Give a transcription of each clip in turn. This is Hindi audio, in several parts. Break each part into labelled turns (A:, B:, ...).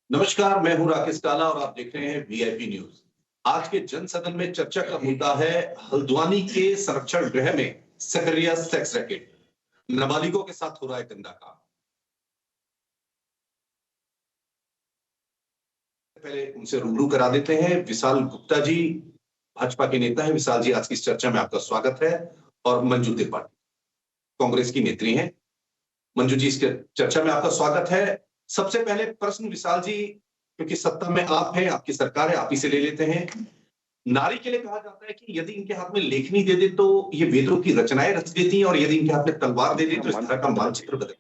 A: नमस्कार, मैं हूं राकेश काला और आप देख रहे हैं वीआईपी न्यूज। आज के जन सदन में चर्चा का मुद्दा है हल्द्वानी के संरक्षण गृह में सक्रिय सेक्स रैकेट, नाबालिगों के साथ हो रहा है गंदा काम। पहले उनसे रूबरू करा देते हैं। विशाल गुप्ता जी भाजपा के नेता हैं। विशाल जी, आज की इस चर्चा में आपका स्वागत है। और मंजू त्रिपाठी कांग्रेस की नेत्री हैं। मंजू जी, इस चर्चा में आपका स्वागत है। सबसे पहले प्रश्न विशाल जी, क्योंकि सत्ता में आप हैं, आपकी सरकार है, आप ही से ले लेते हैं। नारी के लिए कहा जाता है कि यदि इनके हाथ में लेखनी दे दे तो ये वेदों की रचनाएं रच देती हैं, और यदि इनके हाथ में तलवार दे दे तो इस तरह का मानचित्र बदल।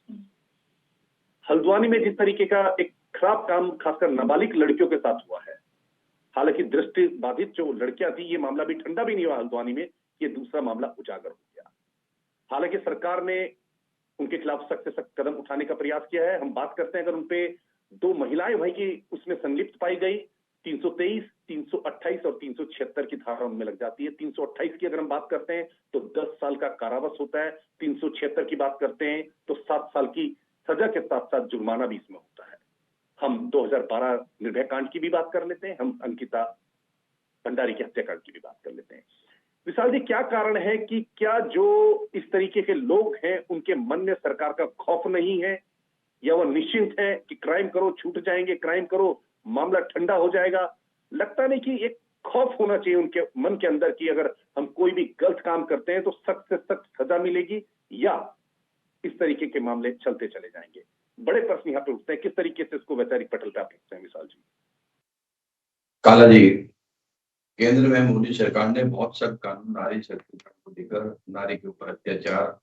B: हल्द्वानी में जिस तरीके का एक खराब काम खासकर नाबालिग लड़कियों के साथ हुआ है, हालांकि दृष्टि बाधित जो लड़कियां थी, ये मामला भी ठंडा भी नहीं हुआ हल्द्वानी में, ये दूसरा मामला उजागर हो गया। हालांकि सरकार ने उनके खिलाफ सख्त से सख्त कदम उठाने का प्रयास किया है। हम बात करते हैं, अगर उनपे दो महिलाएं वहीं की उसमें संलिप्त पाई गई, 323, 328 और 376 की धारा उनमें लग जाती है। 328 की अगर हम बात करते हैं तो 10 साल का कारावास होता है। 376 की बात करते हैं तो 7 साल की सजा के साथ साथ जुर्माना भी इसमें होता है। हम 2012 निर्भया कांड की भी बात कर लेते हैं, हम अंकिता भंडारी के हत्याकांड की भी बात कर लेते हैं। विशाल जी, क्या कारण है कि क्या जो इस तरीके के लोग हैं उनके मन में सरकार का खौफ नहीं है, या वो निश्चिंत है कि क्राइम करो छूट जाएंगे, क्राइम करो मामला ठंडा हो जाएगा? लगता नहीं कि एक खौफ होना चाहिए उनके मन के अंदर कि अगर हम कोई भी गलत काम करते हैं तो सख्त से सख्त सजा मिलेगी, या इस तरीके के मामले चलते चले जाएंगे? बड़े प्रश्न यहाँ पे उठते हैं। किस तरीके से इसको वैचारिक पटल पे आप रखते हैं विशाल जी?
C: काला जी, केंद्र में मोदी सरकार ने बहुत सख्त कानून नारी शक्तिकरण को लेकर, नारी के ऊपर अत्याचार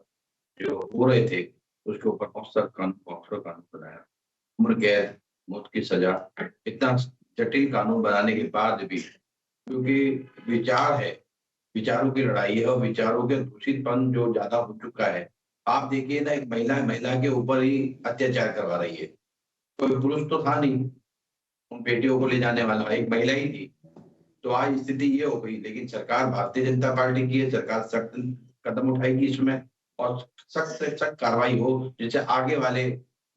C: जो हो रहे थे उसके ऊपर बहुत सख्त कानून, कठोर कानून बनाया। उम्र कैद, मौत की सजा, इतना जटिल कानून बनाने के बाद भी, क्योंकि विचार है, विचारों की लड़ाई है और विचारों के दूषितपन जो ज्यादा हो चुका है। आप देखिए ना, एक महिला के ऊपर ही अत्याचार करवा रही है। कोई पुरुष तो था नहीं, उन बेटियों को ले जाने वाला एक महिला ही थी। तो आज स्थिति ये हो गई। लेकिन सरकार भारतीय जनता पार्टी की है, सरकार सख्त कदम उठाएगी इसमें, और सख्त से सख्त कार्रवाई हो जिससे आगे वाले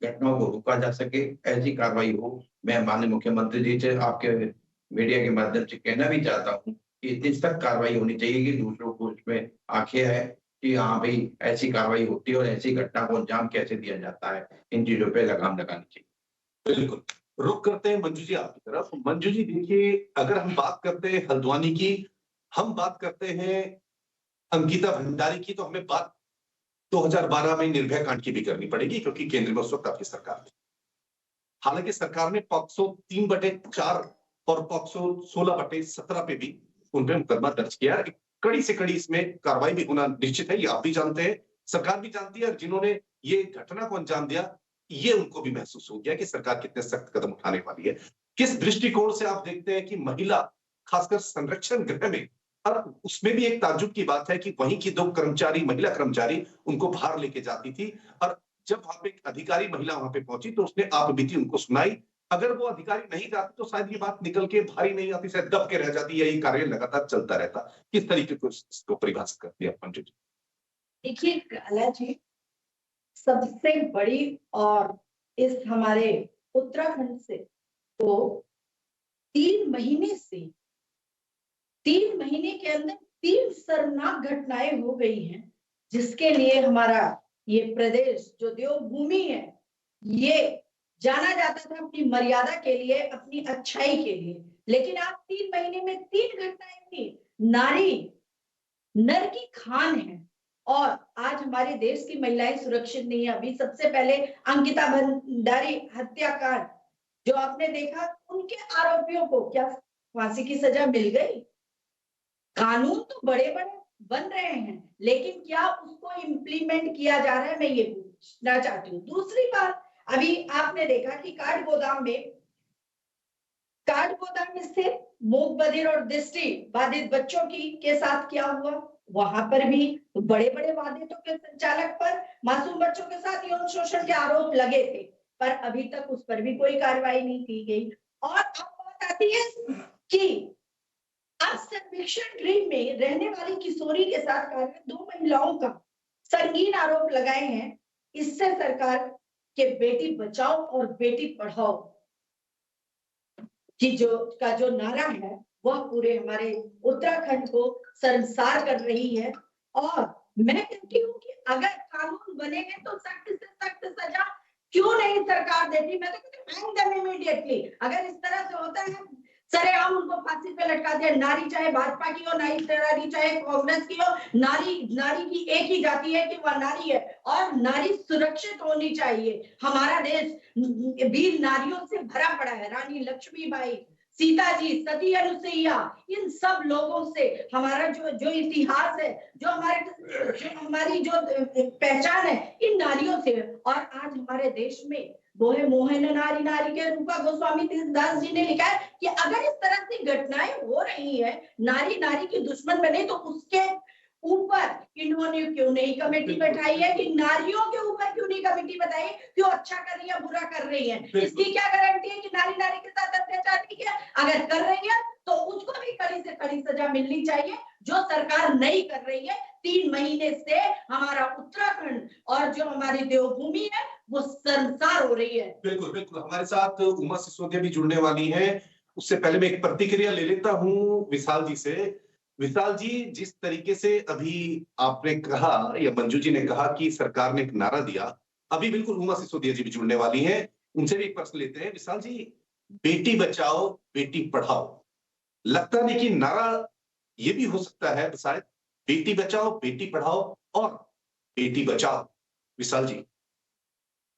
C: घटनाओं को रोका जा सके, ऐसी कार्रवाई हो। मैं माननीय मुख्यमंत्री जी से आपके मीडिया के माध्यम से कहना भी चाहता हूँ कि इतनी सख्त कार्रवाई होनी चाहिए कि दूसरों को इसमें आंखें है कि हाँ भाई, ऐसी कार्रवाई होती है और ऐसी घटना को अंजाम कैसे दिया जाता है। इन चीजों पे लगाम लगानी चाहिए।
A: बिल्कुल। रुक करते हैं मंजू जी आपकी तरफ। मंजू जी, देखिए, अगर हम बात करते हैं हल्द्वानी की, हम बात करते हैं अंकिता भंडारी की, तो हमें बात 2012 में निर्भया कांड की भी करनी पड़ेगी, क्योंकि केंद्र में उस वक्त आपकी सरकार थी। हालांकि सरकार ने पॉक्सो 3/4 और पॉक्सो 16/17 पे भी उन पे मुकदमा दर्ज किया। एक कड़ी से कड़ी इसमें कार्रवाई भी होना निश्चित है, ये आप भी जानते हैं, सरकार भी जानती है, और जिन्होंने ये घटना को अंजाम दिया, ये उनको भी महसूस हो गया कि सरकार कितने सख्त कदम उठाने वाली है। किस दृष्टिकोण से आप देखते हैं कि महिला, खासकर संरक्षण गृह में, और उसमें भी एक ताज्जुब की बात है कि वहीं की 2 कर्मचारी, महिला कर्मचारी, उनको बाहर लेके जाती थी, और जब वहां पे एक अधिकारी महिला वहां पे पहुंची तो उसने आप बीती उनको सुनाई। अगर वो अधिकारी नहीं जाती तो शायद ये बात निकल के भारी नहीं आती, शायद दब के रह जाती, या ये कार्य लगातार चलता रहता। किस तरीके को इसको परिभाषित करती है मंजू जी?
D: देखिए काला जी, सबसे बड़ी और इस हमारे उत्तराखंड से तो 3 महीने के अंदर 3 शर्मनाक घटनाएं हो गई हैं, जिसके लिए हमारा ये प्रदेश जो देवभूमि है, ये जाना जाता था अपनी मर्यादा के लिए, अपनी अच्छाई के लिए। लेकिन आप 3 महीने में 3 घटनाएं हुई। नारी नर की खान है, और आज हमारे देश की महिलाएं सुरक्षित नहीं है। अभी सबसे पहले अंकिता भंडारी हत्याकांड जो आपने देखा, उनके आरोपियों को क्या फांसी की सजा मिल गई? कानून तो बड़े बड़े बन रहे हैं, लेकिन क्या उसको इम्प्लीमेंट किया जा रहा है, मैं ये पूछना चाहती हूँ। दूसरी बात, अभी आपने देखा कि काठ गोदाम स्थित मूक बधिर और दृष्टि बाधित बच्चों की के साथ क्या हुआ? वहां पर भी बड़े बड़े वादितों के संचालक पर मासूम बच्चों के साथ यौन शोषण के आरोप लगे थे, पर अभी तक उस पर भी कोई कार्रवाई नहीं की गई। और अब बात आती है कि अब सर्वेक्षण गृह में रहने वाली किशोरी के साथ कार्यरत 2 महिलाओं का संगीन आरोप लगाए हैं। इससे सरकार के बेटी बचाओ और बेटी पढ़ाओ की जो नारा है वह पूरे हमारे उत्तराखंड को शर्मसार कर रही है। और मैं कहती हूँ कि अगर कानून बनेंगे तो सख्त से सख्त सजा क्यों नहीं सरकार देती। मैं तो कहती हूँ हैंग देम इमीडिएटली। अगर इस तरह से होता है सरेआम उनको फांसी पे लटका दिया। नारी चाहे भाजपा की हो, नारी चाहे कांग्रेस की हो, नारी की एक ही जाति है कि वह नारी है और नारी सुरक्षित होनी चाहिए। हमारा देश वीर नारियों से भरा पड़ा है। रानी लक्ष्मीबाई, सीता जी, सती अनुसुईया, इन सब लोगों से हमारा जो इतिहास है, जो हमारी जो पहचान है, इन नारियों से। और आज हमारे देश में वो है मोहन नारी नारी के रूपा गोस्वामी दास जी ने लिखा है कि अगर इस तरह की घटनाएं हो रही है, नारी की दुश्मन बने, तो उसके ऊपर इन्होंने क्यों नहीं कमेटी बैठाई है कि नारियों के ऊपर क्यों नहीं कमेटी बताई, क्यों अच्छा कर रही है बुरा कर रही है। इसकी क्या गारंटी है कि नारी के साथ अत्याचार नहीं किया? अगर कर रही है तो उसको भी कड़ी से कड़ी सजा मिलनी चाहिए, जो सरकार नहीं कर रही है। 3 महीने से हमारा उत्तराखंड और जो हमारी देवभूमि है वो शर्मसार हो रही है।
A: बिल्कुल बिल्कुल, हमारे साथ उमा सिसोदिया भी जुड़ने वाली है। उससे पहले मैं एक प्रतिक्रिया ले लेता हूँ विशाल जी से। विशाल जी, जिस तरीके से अभी आपने कहा या मंजू जी ने कहा कि सरकार ने एक नारा दिया, अभी बिल्कुल उमा सिसोदिया जी भी जुड़ने वाली हैं, उनसे भी एक प्रश्न लेते हैं। विशाल जी, बेटी बचाओ बेटी पढ़ाओ, लगता नहीं कि नारा ये भी हो सकता है शायद, बेटी बचाओ बेटी पढ़ाओ और बेटी बचाओ। विशाल जी,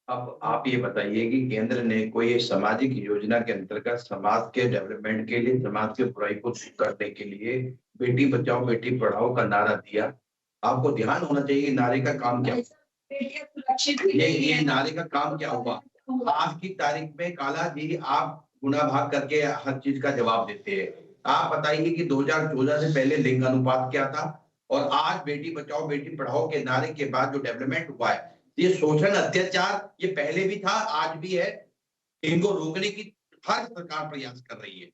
C: अब आप ये बताइए कि केंद्र ने कोई सामाजिक योजना के अंतर्गत समाज के डेवलपमेंट के लिए, समाज के बुराई को दूर करने के लिए बेटी बचाओ बेटी पढ़ाओ का नारा दिया। आपको ध्यान होना चाहिए नारे का काम क्या, ये नारे का काम क्या हुआ। आज की तारीख में काला जी आप गुना भाग करके हर चीज का जवाब देते हैं। आप बताइए कि 2014 से पहले लिंग अनुपात क्या था और आज बेटी बचाओ बेटी पढ़ाओ के नारे के बाद जो डेवलपमेंट हुआ है, ये शोषण अत्याचार ये पहले भी था आज भी है। इनको रोकने की हर सरकार प्रयास कर रही है,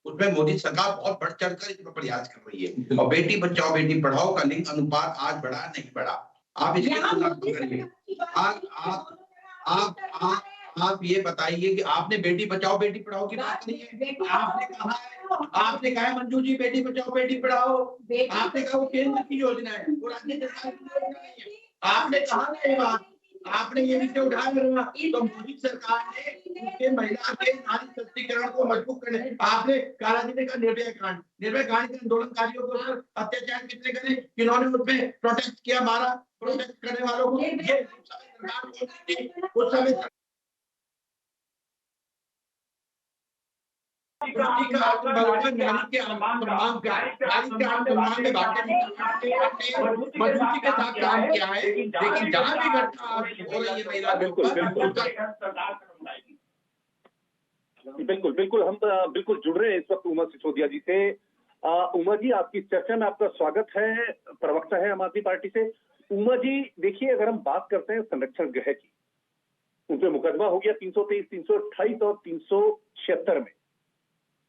C: उसमें मोदी सरकार बहुत बढ़ चढ़कर इसमें प्रयास कर रही है। और बेटी बचाओ बेटी पढ़ाओ का लिंग अनुपात आज बढ़ा नहीं बढ़ा, आप इसकी तुलना करिए। आप ये बताइए कि आपने बेटी बचाओ बेटी पढ़ाओ की बात नहीं है, आपने कहा है मंजू जी बेटी बचाओ बेटी पढ़ाओ, आपने कहा वो केंद्र की योजना है, वो राज्य सरकार की योजना नहीं है। आपने कहा ना ये बात, आपने ये विषय उठाया तो मोदी सरकार ने उसके महिला के नारी सशक्तिकरण को मजबूत करने, आपने काला जी ने कहा निर्भया कांड के आंदोलनकारियों के ऊपर अत्याचार कितने करे, किन्होंने उसमें प्रोटेस्ट किया, मारा प्रोटेस्ट करने वालों को, ये सरकार उस समय के साथ काम किया है, लेकिन जहां भी घटना हो रही है महिला
B: बिल्कुल हम बिल्कुल जुड़ रहे हैं इस वक्त उमा सिसोदिया जी से। उमा जी, आपकी चर्चा में आपका स्वागत है, प्रवक्ता है आम आदमी पार्टी से। उमा जी देखिए, अगर हम बात करते हैं संरक्षण गृह की, उन पर मुकदमा हो गया 323, 328 और 376 में,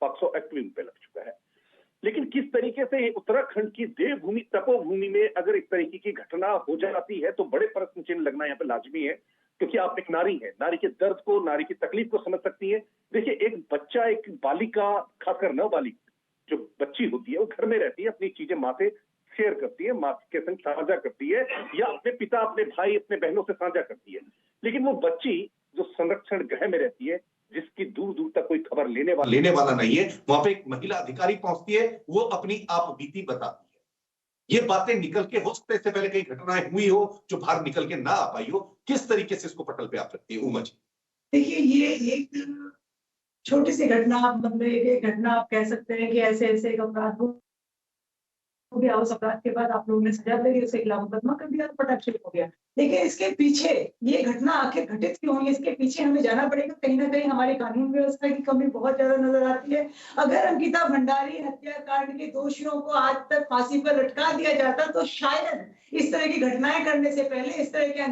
B: पॉक्सो एक्ट भी उन पे लग चुका है। लेकिन किस तरीके से उत्तराखंड की देवभूमि तपोभूमि में अगर इस तरीके की घटना हो जाती है तो बड़े प्रश्न चिन्ह लगना यहाँ पे लाजमी है, क्योंकि आप एक नारी है, नारी के दर्द को, नारी की तकलीफ को समझ सकती है। देखिए, एक बच्चा, एक बालिका, खासकर नवबालिक जो बच्ची होती है, वो घर में रहती है, अपनी चीजें माँ से शेयर करती है, माँ के संग साझा करती है, या अपने पिता, अपने भाई, अपने बहनों से साझा करती है। लेकिन वो बच्ची जो संरक्षण गृह में रहती है, जिसकी दूर दूर तक कोई खबर लेने वाला
A: नहीं है, वहां पे एक महिला अधिकारी पहुंचती है, वो अपनी आप बीती बताती है। ये बातें निकल के, हो सकता है इससे पहले कई घटनाएं हुई हो जो बाहर निकल के ना आ पाई हो, किस तरीके से इसको पटल पे आप रखती है उमा जी?
E: देखिए, ये एक छोटी सी घटना, मतलब एक घटना आप कह सकते हैं कि ऐसे एक अपराध हो गया, उस अपराध के बाद आप लोगों ने सजा दे दी, उसके खिलाफ मुकदमा कर दिया, प्रोटेक्शन हो गया। लेकिन इसके पीछे ये घटना आखिर घटित क्यों हुई, इसके पीछे हमें जाना पड़ेगा। कहीं ना कहीं हमारी कानून व्यवस्था की कमी बहुत ज्यादा नजर आती है। अगर अंकिता भंडारी हत्याकांड के दोषियों को आज तक फांसी पर लटका दिया जाता तो शायद इस तरह की घटनाएं करने से पहले, इस तरह के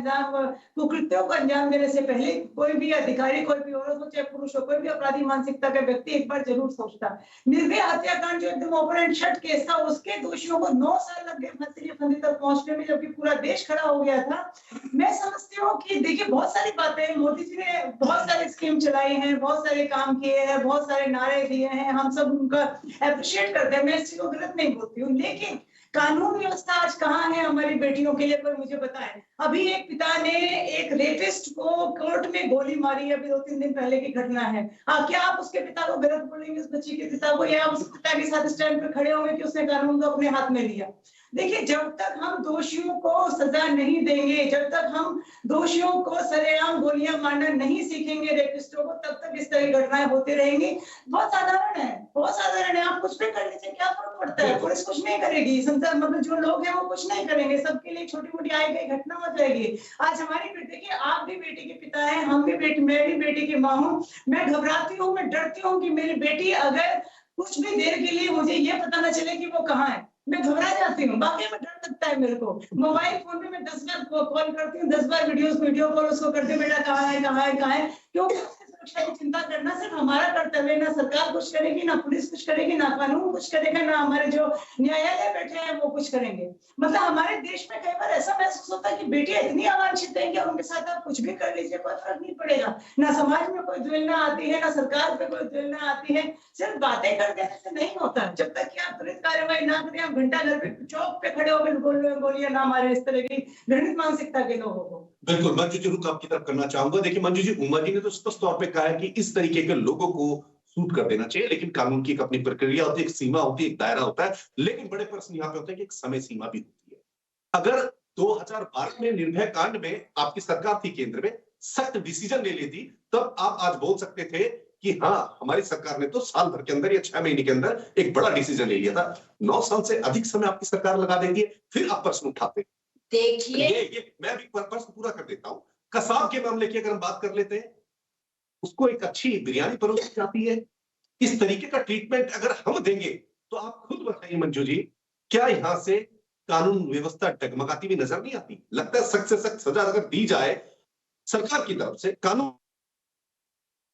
E: कुकृत्यों को अंजाम देने से पहले कोई भी अधिकारी, कोई भी औरत हो चाहे पुरुष हो, कोई भी अपराधी मानसिकता का व्यक्ति एक बार जरूर सोचता। निर्भया हत्याकांड जो एकदम ओपन एंड शट केस था, उसके दोषियों को 9 साल लग गए फांसी तक पहुंचने में, जबकि पूरा देश खड़ा हो गया था। मैं समझती हो कि देखिए बहुत सारी बातें मोदी जी ने बहुत सारे स्कीम चलाई हैं, बहुत सारे काम किए हैं, बहुत सारे नारे दिए हैं, हम सब उनका अप्रिशिएट करते हैं, मैं इस चीज को गलत नहीं बोलती हूँ, लेकिन कानून व्यवस्था आज कहाँ है हमारी बेटियों के लिए, कोई मुझे बताए। अभी एक पिता ने एक रेपिस्ट को कोर्ट में गोली मारी है, अभी 2-3 दिन पहले की घटना है। हाँ, क्या आप उसके पिता को गलत बोलेंगे, उस बच्ची के पिता को, या उस पिता के साथ स्टैंड पे खड़े होंगे कि उसने कानून को अपने हाथ में लिया? देखिए, जब तक हम दोषियों को सजा नहीं देंगे, जब तक हम दोषियों को सरेआम गोलियां मारना नहीं सीखेंगे रेपिस्टों को, तब तक इस तरह की घटनाएं होती रहेंगी। बहुत साधारण है, बहुत साधारण है, आप कुछ भी कर लीजिए, क्या फर्क पड़ता है? पुलिस कुछ नहीं करेगी, संसार मतलब जो लोग हैं वो कुछ नहीं करेंगे, सबके लिए छोटी मोटी आई गई घटना हो जाएगी। आज हमारी बेटी, देखिए आप भी बेटी के पिता है, हम भी बेटी, मैं भी बेटी की माँ हूँ, मैं घबराती हूँ, मैं डरती हूँ कि मेरी बेटी अगर कुछ भी देर के लिए मुझे ये पता ना चले कि वो कहाँ है, मैं घबरा जाती हूँ, बाकी में डर लगता है मेरे को। मोबाइल फोन में मैं 10 बार कॉल करती हूँ, 10 बार वीडियो कॉल उसको करती हूँ, बेटा कहाँ है, कहाँ है, कहाँ है, क्योंकि उसकी सुरक्षा की चिंता करना सिर्फ हमारा कर्तव्य है। ना सरकार कुछ करेगी, ना पुलिस कुछ करेगी, ना कानून कुछ करेगा, ना हमारे जो न्यायालय बैठे हैं वो कुछ करेंगे। मतलब हमारे देश में कई बार ऐसा महसूस होता है कि बेटियां इतनी अवांछित है कि उनके साथ आप कुछ भी कर लीजिए, कोई फर्क नहीं पड़ेगा। ना समाज में कोई दुविधा आती है, ना सरकार पे कोई दुविधा आती है। सिर्फ बातें कर देने से नहीं होता, जब तक कि आप तुरंत कार्रवाई ना करें, आप घंटा घर पे चौक पे खड़े होकर गोलियां ना मारे, इस तरह की घृणित मानसिकता के लोगों को।
A: बिल्कुल, मंजू जी रुख आपकी तरफ करना चाहूंगा। देखिए मंजू जी, उमा जी ने तो स्पष्ट तौर पे कहा है कि इस तरीके के लोगों को सूट कर देना चाहिए, लेकिन कानून की एक अपनी प्रक्रिया होती है, एक सीमा होती है, एक दायरा होता है। लेकिन बड़े प्रश्न यहाँ पे होते हैं कि एक समय सीमा भी होती है। अगर 2012 में निर्भया कांड में आपकी सरकार थी केंद्र में, सख्त डिसीजन ले लेती, तब आप आज बोल सकते थे कि हाँ, हमारी सरकार ने तो साल भर के अंदर या 6 महीने के अंदर एक बड़ा डिसीजन ले लिया था। 9 साल से अधिक समय आपकी सरकार लगा देती है, फिर आप प्रश्न उठाते।
D: देखिए,
A: ये मैं भी प्रश्न पूरा कर देता हूं। कसाब के मामले की अगर हम बात कर लेते हैं, उसको एक अच्छी बिरयानी परोसी जाती है। इस तरीके का ट्रीटमेंट अगर हम देंगे, तो आप खुद बताइए मंजू जी, क्या यहां से कानून व्यवस्था डगमगाती हुई नजर नहीं आती? लगता है सख्त से सख्त सजा अगर दी जाए सरकार की तरफ से कानून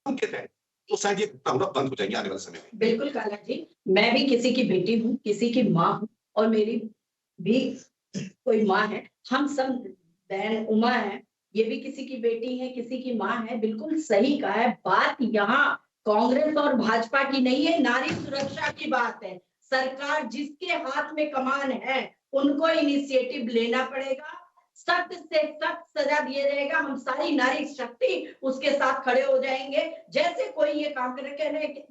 A: के तहत, तो शायद ये घटना होना बंद हो जाएंगे आने वाले समय में।
D: बिल्कुल काला जी, मैं भी किसी की बेटी हूँ, किसी की माँ हूँ, और मेरी भी कोई माँ है। हम सब बहन उमा है, ये भी किसी की बेटी है, किसी की माँ है। बिल्कुल सही कहा है। बात यहाँ कांग्रेस और भाजपा की नहीं है, नारी सुरक्षा की बात है। सरकार जिसके हाथ में कमान है, उनको इनिशिएटिव लेना पड़ेगा, सख्त से सख्त सजा दिया जाएगा। हम सारी नारी शक्ति उसके साथ खड़े हो जाएंगे। जैसे कोई ये काम करे,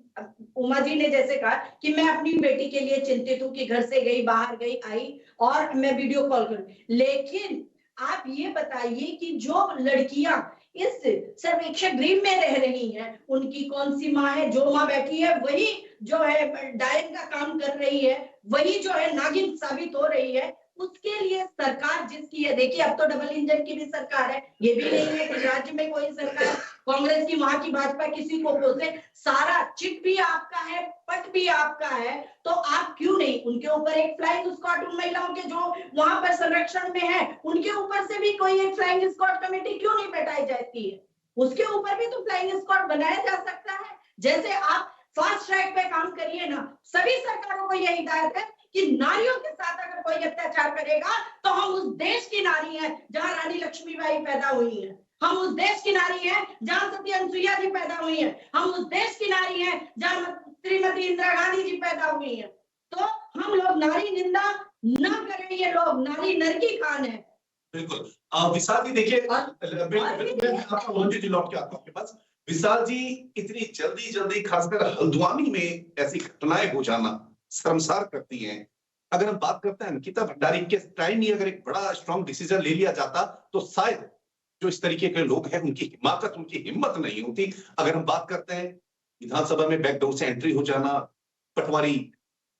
D: उमा जी ने जैसे कहा कि मैं अपनी बेटी के लिए चिंतित हूँ कि घर से गई, बाहर गई, आई और मैं वीडियो कॉल करूं, लेकिन आप ये बताइए कि जो लड़कियां इस सर्वेक्षण गृह में रह रही हैं, उनकी कौन सी माँ है? जो माँ बैठी है वही जो है डायन का काम कर रही है, वही जो है नागिन साबित हो रही है। उसके लिए सरकार जिसकी है, देखिए अब तो डबल इंजन की भी सरकार है, ये भी नहीं है कि राज्य में कोई सरकार कांग्रेस की, वहां की भाजपा किसी को बोलते, सारा चिट भी आपका है, पट भी आपका है, तो आप क्यों नहीं उनके ऊपर एक फ्लाइंग स्क्वाड, उन महिलाओं के जो वहां पर संरक्षण में है, उनके ऊपर से भी कोई एक फ्लाइंग स्क्वाड कमेटी क्यों नहीं बैठाई जाती है? उसके ऊपर भी तो फ्लाइंग स्क्वाड बनाया जा सकता है। जैसे आप फास्ट ट्रैक पे काम करिए ना, सभी सरकारों को यह हिदायत है कि नारियों के साथ अगर कोई अत्याचार करेगा तो हम उस देश की नारी हैं जहां रानी लक्ष्मीबाई पैदा हुई है, हम उस देश की नारी हैं जहां सती अनुसुईया जी पैदा हुई हैं, हम उस देश की नारी हैं जहां श्रीमती इंदिरा गांधी जी पैदा हुई हैं। तो हम लोग नारी निंदा न करें, ये लोग नारी नरकी खान है।
A: बिल्कुल। विशाल जी देखिए, मंजू जी लौट के आता हूं आपके पास। विशाल जी, इतनी जल्दी जल्दी खासकर हल्द्वानी में ऐसी घटनाएं हो जाना शर्मसार करती हैं। अगर हम बात करते हैं अंकिता भंडारी के टाइम ही अगर एक बड़ा स्ट्रॉन्ग डिसीजन ले लिया जाता, तो शायद जो इस तरीके के लोग हैं उनकी हिमाकत, उनकी हिम्मत नहीं होती। अगर हम बात करते हैं विधानसभा में बैकडोर से एंट्री हो जाना, पटवारी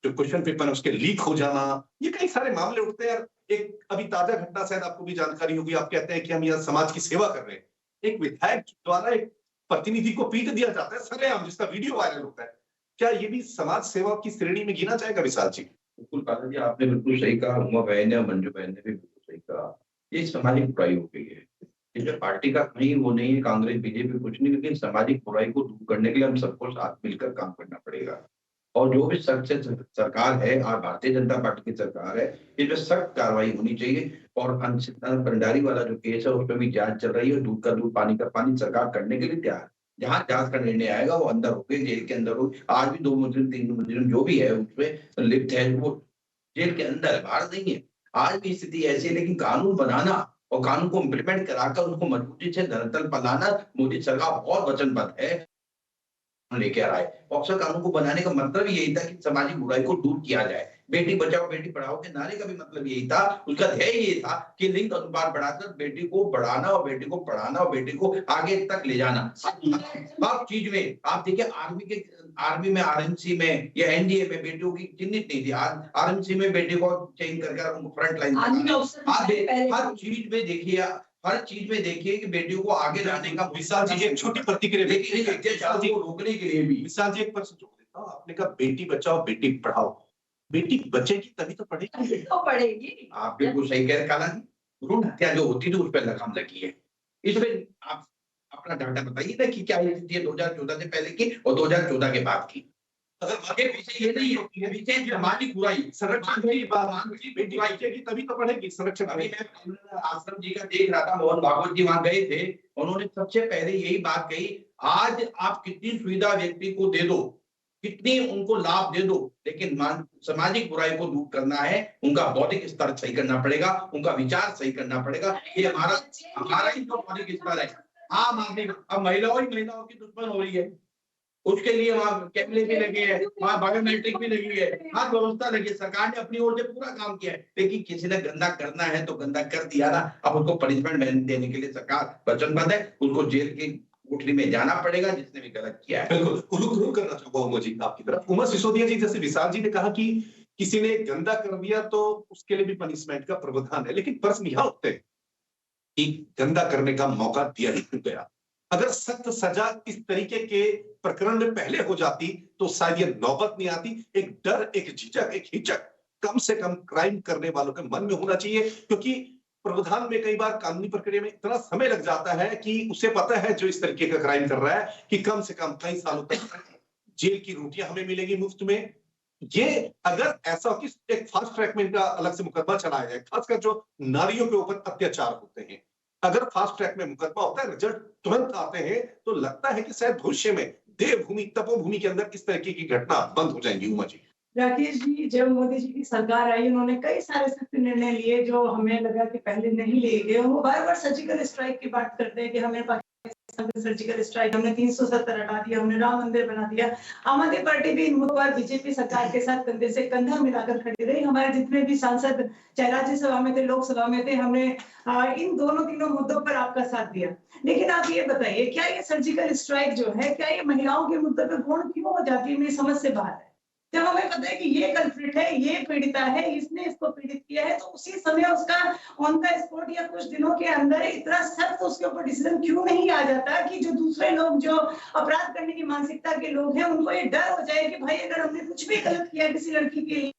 A: जो क्वेश्चन पेपर है उसके लीक हो जाना, ये कई सारे मामले उठते हैं। एक अभी ताजा घटना शायद आपको भी जानकारी होगी, आप कहते हैं कि हम यहाँ समाज की सेवा कर रहे हैं, एक विधायक द्वारा एक प्रतिनिधि को पीट दिया जाता है सरेआम, जिसका वीडियो वायरल होता है। क्या ये भी समाज सेवा की श्रेणी में गिना जाएगा विशाल जी?
C: बिल्कुल काका जी, आपने बिल्कुल सही कहा, उमा बहन ने और मंजू बहन ने भी बिल्कुल सही कहा। ये सामाजिक बुराई हो गई है। ये जो पार्टी का कहीं वो नहीं है, कांग्रेस बीजेपी कुछ नहीं, लेकिन सामाजिक बुराई को दूर करने के लिए हम सबको साथ मिलकर काम करना पड़ेगा। और जो भी सख्त से सरकार है और भारतीय जनता पार्टी की सरकार है, इसमें सख्त कार्रवाई होनी चाहिए। और अंशिता भंडारी वाला जो केस है उस पर भी जांच चल रही है। दूध का दूध पानी का पानी सरकार करने के लिए तैयार है। जहां जांच का निर्णय आएगा वो अंदर होके जेल के अंदर हो। आज भी 2 मुजरिम 3 मुजरिम जो भी है उसमें लिप्त है, वो जेल के अंदर है, बाहर नहीं है। आज भी स्थिति ऐसी है, लेकिन कानून बनाना और कानून को इम्प्लीमेंट कराकर उसको मजबूती से धरातल पर लाना मोदी सरकार बहुत वचनबद्ध है लेकर आए। पॉक्सो कानून को बनाने का मतलब यही था कि सामाजिक बुराई को दूर किया जाए। बेटी बचाओ बेटी पढ़ाओ के नारे का भी मतलब यही था, उसका ध्येय ये था कि लिंग अनुपात बढ़ाकर बेटी को बढ़ाना और बेटी को पढ़ाना और बेटी को आगे तक ले जाना। हर चीज में आप देखिए, आर्मी में आरएमसी में या एनडीए में बेटियों की चिन्हित नहीं थी। आज आरएमसी में बेटी को चेंज करके फ्रंट लाइन हर चीज में देखिए, हर चीज में देखिए कि बेटियों को आगे लाने का।
A: विशाल जी एक छोटी प्रतिक्रिया
C: को रोकने के लिए भी।
A: विशाल जी एक प्रश्न जोड़ देता हूँ, आपने कहा बेटी बचाओ बेटी पढ़ाओ, बेटी बचेगी तभी तो पढ़ेगी।
D: तो पढ़ेगी।
C: आप बिल्कुल सही कह रहे काला जी। भ्रूण हत्या जो होती थी उस पर लगाम लगी है। इसमें आप अपना डाटा बताइए ना कि क्या स्थिति है 2014 से पहले की और 2014 के बाद की। अगर विषय ये नहीं होती है, विषय सामाजिक बुराई
A: संरक्षण की बात, बेटी बचेगी तभी तो पढ़ेगी। संरक्षण
C: अभी मैं आश्रम जी का देख रहा था, मोहन भागवत जी वहां गए थे, उन्होंने सबसे पहले यही बात कही, आज आप कितनी सुविधा व्यक्ति को दे दो, कितनी उनको लाभ दे दो, लेकिन सामाजिक बुराई को दूर करना है, उनका बौद्धिक स्तर सही करना पड़ेगा, उनका विचार सही करना पड़ेगा। ये हमारा ही तो बौद्धिक स्तर है। आम आदमी अब महिलाओं की दुश्मन हो रही है, उसके लिए वहाँ कैमरे भी लगे हैं, वहाँ बायोमेट्रिक भी लगी है, हर व्यवस्था लगी है। सरकार ने अपनी ओर से पूरा काम किया है, लेकिन किसी ने गंदा करना है तो गंदा कर दिया ना, अब उसको पनिशमेंट देने के लिए सरकार वचनबद्ध है। उसको जेल की कोठरी में जाना पड़ेगा जिसने भी गलत किया है।
A: बिल्कुल रुक करना चाहूंगा उमा जी आपकी तरफ। उमा सिसोदिया जी, जैसे विशाल जी ने कहा कि किसी ने गंदा कर दिया तो उसके लिए भी पनिशमेंट का प्रावधान है, लेकिन प्रश्न यहाँ उठते हैं कि गंदा करने का मौका दिया ही क्यों गया? अगर सख्त सजा इस तरीके के प्रकरण में पहले हो जाती तो शायद ये नौबत नहीं आती। एक डर, एक झिझक, एक हिचक कम से कम क्राइम करने वालों के मन में होना चाहिए, क्योंकि प्रावधान में कई बार कानूनी प्रक्रिया में इतना समय लग जाता है कि उसे पता है जो इस तरीके का क्राइम कर रहा है कि कम से कम कई सालों तक जेल की रोटियां हमें मिलेगी मुफ्त में। ये अगर ऐसा हो कि एक फास्ट ट्रैक में इनका अलग से मुकदमा चलाया जाए, खासकर जो नारियों के ऊपर अत्याचार होते हैं, अगर फास्ट ट्रैक में मुकदमा होता है, रिजल्ट तुरंत आते हैं, तो लगता है कि शायद भविष्य में देवभूमि तपोभूमि के अंदर इस तरीके की घटना बंद हो जाएंगी। उमा जी,
E: राकेश जी, जब मोदी जी की सरकार आई उन्होंने कई सारे सख्त निर्णय लिए जो हमें लगा कि पहले नहीं लिए गए। वो बार बार सर्जिकल स्ट्राइक की बात करते हैं कि हमें पाकिस्तान में सर्जिकल स्ट्राइक, हमने 370 हटा दिया, हमने राम मंदिर बना दिया। आम आदमी पार्टी भी इन मुद्दों पर बीजेपी सरकार के साथ कंधे से कंधा मिलाकर खड़ी रही। हमारे जितने भी सांसद चाहे राज्यसभा में थे, लोकसभा में थे, हमने इन दोनों तीनों मुद्दों पर आपका साथ दिया। लेकिन आप ये बताइए, क्या ये सर्जिकल स्ट्राइक जो है, क्या ये महिलाओं के मुद्दे पर गौण क्यों हो जाती है? मेरी समझ से बाहर है। जब हमें पता है कि ये कल्प्रिट है, ये पीड़िता है, इसने इसको पीड़ित किया है, तो उसी समय उसका ऑन द स्पॉट या कुछ दिनों के अंदर इतना सख्त उसके ऊपर डिसीजन क्यों नहीं आ जाता कि जो दूसरे लोग, जो अपराध करने की मानसिकता के लोग हैं, उनको ये डर हो जाए कि भाई अगर हमने कुछ भी गलत किया किसी लड़की के लिए